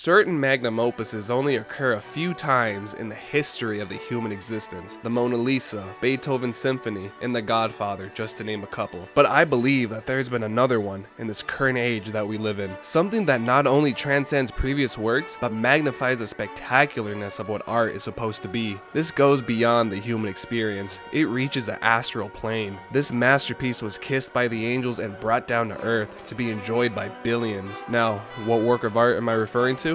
Certain magnum opuses only occur a few times in the history of the human existence. The Mona Lisa, Beethoven's Symphony, and The Godfather, just to name a couple. But I believe that there's been another one in this current age that we live in. Something that not only transcends previous works, but magnifies the spectacularness of what art is supposed to be. This goes beyond the human experience. It reaches the astral plane. This masterpiece was kissed by the angels and brought down to earth to be enjoyed by billions. Now, what work of art am I referring to?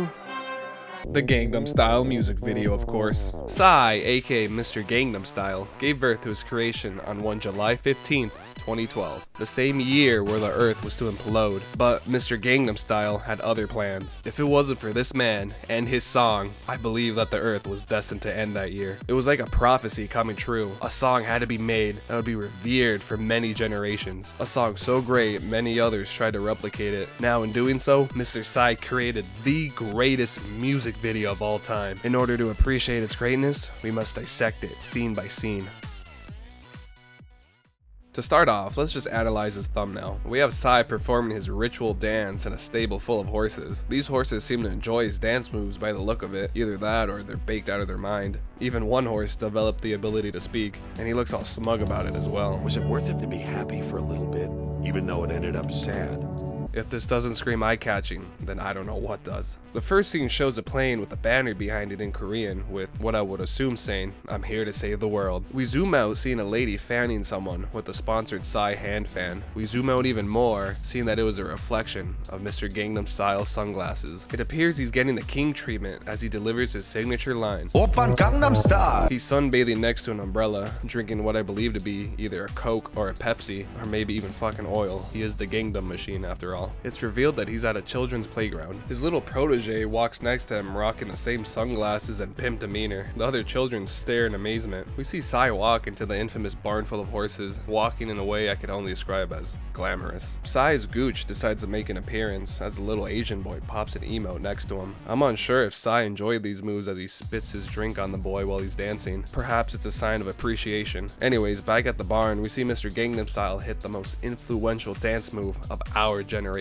The Gangnam Style music video, of course. Psy, aka Mr. Gangnam Style, gave birth to his creation on July 15th, 2012, the same year where the earth was to implode. But Mr. Gangnam Style had other plans. If it wasn't for this man and his song, I believe that the earth was destined to end that year. It was like a prophecy coming true. A song had to be made that would be revered for many generations. A song so great, many others tried to replicate it. Now in doing so, Mr. Psy created the greatest music video of all time. In order to appreciate its greatness, we must dissect it scene by scene. To start off, let's just analyze his thumbnail. We have Psy performing his ritual dance in a stable full of horses. These horses seem to enjoy his dance moves by the look of it. Either that or they're baked out of their mind. Even one horse developed the ability to speak, and he looks all smug about it as well. Was it worth it to be happy for a little bit, even though it ended up sad? If this doesn't scream eye-catching, then I don't know what does. The first scene shows a plane with a banner behind it in Korean with what I would assume saying, "I'm here to save the world." We zoom out seeing a lady fanning someone with a sponsored Psy hand fan. We zoom out even more, seeing that it was a reflection of Mr. Gangnam Style sunglasses. It appears he's getting the king treatment as he delivers his signature line. Oppan Gangnam Style! He's sunbathing next to an umbrella, drinking what I believe to be either a Coke or a Pepsi, or maybe even fucking oil. He is the Gangnam machine after all. It's revealed that he's at a children's playground. His little protege walks next to him rocking the same sunglasses and pimp demeanor. The other children stare in amazement. We see Psy walk into the infamous barn full of horses, walking in a way I could only describe as glamorous. Psy's Gooch decides to make an appearance as the little Asian boy pops an emote next to him. I'm unsure if Psy enjoyed these moves as he spits his drink on the boy while he's dancing. Perhaps it's a sign of appreciation. Anyways, back at the barn, we see Mr. Gangnam Style hit the most influential dance move of our generation.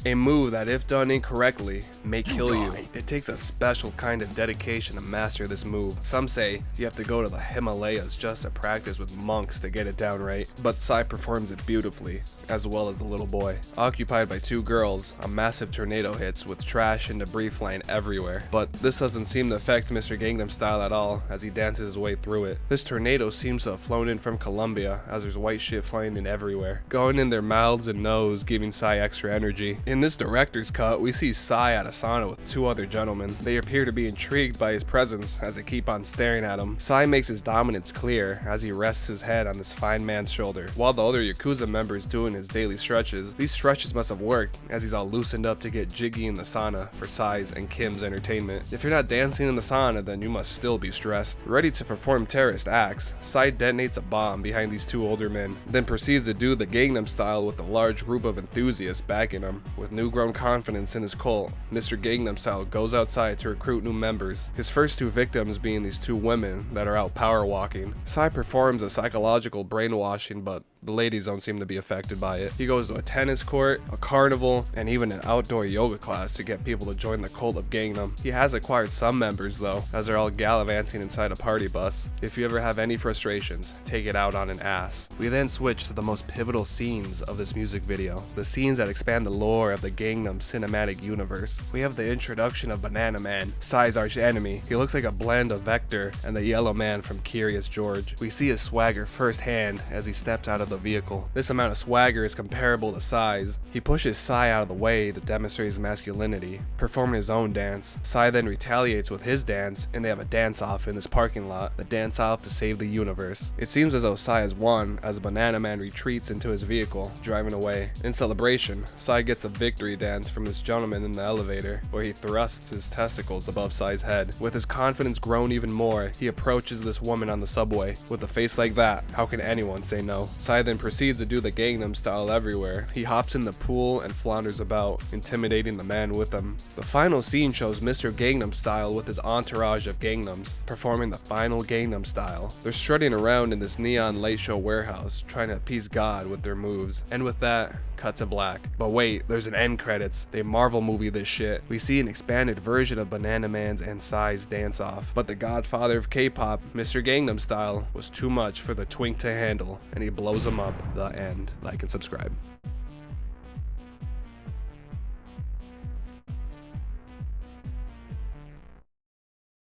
A move that, if done incorrectly, may kill you. It takes a special kind of dedication to master this move. Some say you have to go to the Himalayas just to practice with monks to get it down right. But Psy performs it beautifully, as well as the little boy. Occupied by two girls, a massive tornado hits with trash and debris flying everywhere. But this doesn't seem to affect Mr. Gangnam Style at all as he dances his way through it. This tornado seems to have flown in from Colombia as there's white shit flying in everywhere, going in their mouths and nose, giving Psy extra energy. In this director's cut, we see Psy at a sauna with two other gentlemen. They appear to be intrigued by his presence as they keep on staring at him. Psy makes his dominance clear as he rests his head on this fine man's shoulder, while the other Yakuza members doing his daily stretches. These stretches must have worked as he's all loosened up to get jiggy in the sauna for Psy's and Kim's entertainment. If you're not dancing in the sauna, then you must still be stressed. Ready to perform terrorist acts, Psy detonates a bomb behind these two older men, then proceeds to do the Gangnam Style with a large group of enthusiasts backing him. With newgrown confidence in his cult, Mr. Gangnam Style goes outside to recruit new members, his first two victims being these two women that are out power walking. Psy performs a psychological brainwashing, but the ladies don't seem to be affected by it. He goes to a tennis court, a carnival, and even an outdoor yoga class to get people to join the cult of Gangnam. He has acquired some members though, as they're all gallivanting inside a party bus. If you ever have any frustrations, take it out on an ass. We then switch to the most pivotal scenes of this music video, the scenes that expand the lore of the Gangnam cinematic universe. We have the introduction of Banana Man, Psy's arch enemy. He looks like a blend of Vector and the yellow man from Curious George. We see his swagger firsthand as he steps out of the vehicle. This amount of swagger is comparable to Psy's. He pushes Psy out of the way to demonstrate his masculinity, performing his own dance. Psy then retaliates with his dance, and they have a dance-off in this parking lot, the dance-off to save the universe. It seems as though Psy has won as Banana Man retreats into his vehicle, driving away. In celebration, Psy gets a victory dance from this gentleman in the elevator, where he thrusts his testicles above Psy's head. With his confidence grown even more, he approaches this woman on the subway. With a face like that, how can anyone say no? Psy then proceeds to do the Gangnam Style everywhere. He hops in the pool and flounders about, intimidating the man with him. The final scene shows Mr. Gangnam Style with his entourage of Gangnams, performing the final Gangnam Style. They're strutting around in this neon light show warehouse, trying to appease God with their moves. And with that, Cut to black. But wait, there's an end credits. They Marvel movie this shit. We see an expanded version of Banana Man's and Psy's dance off. But the godfather of K-pop, Mr. Gangnam Style, was too much for the twink to handle, and he blows him up. The end. Like and subscribe.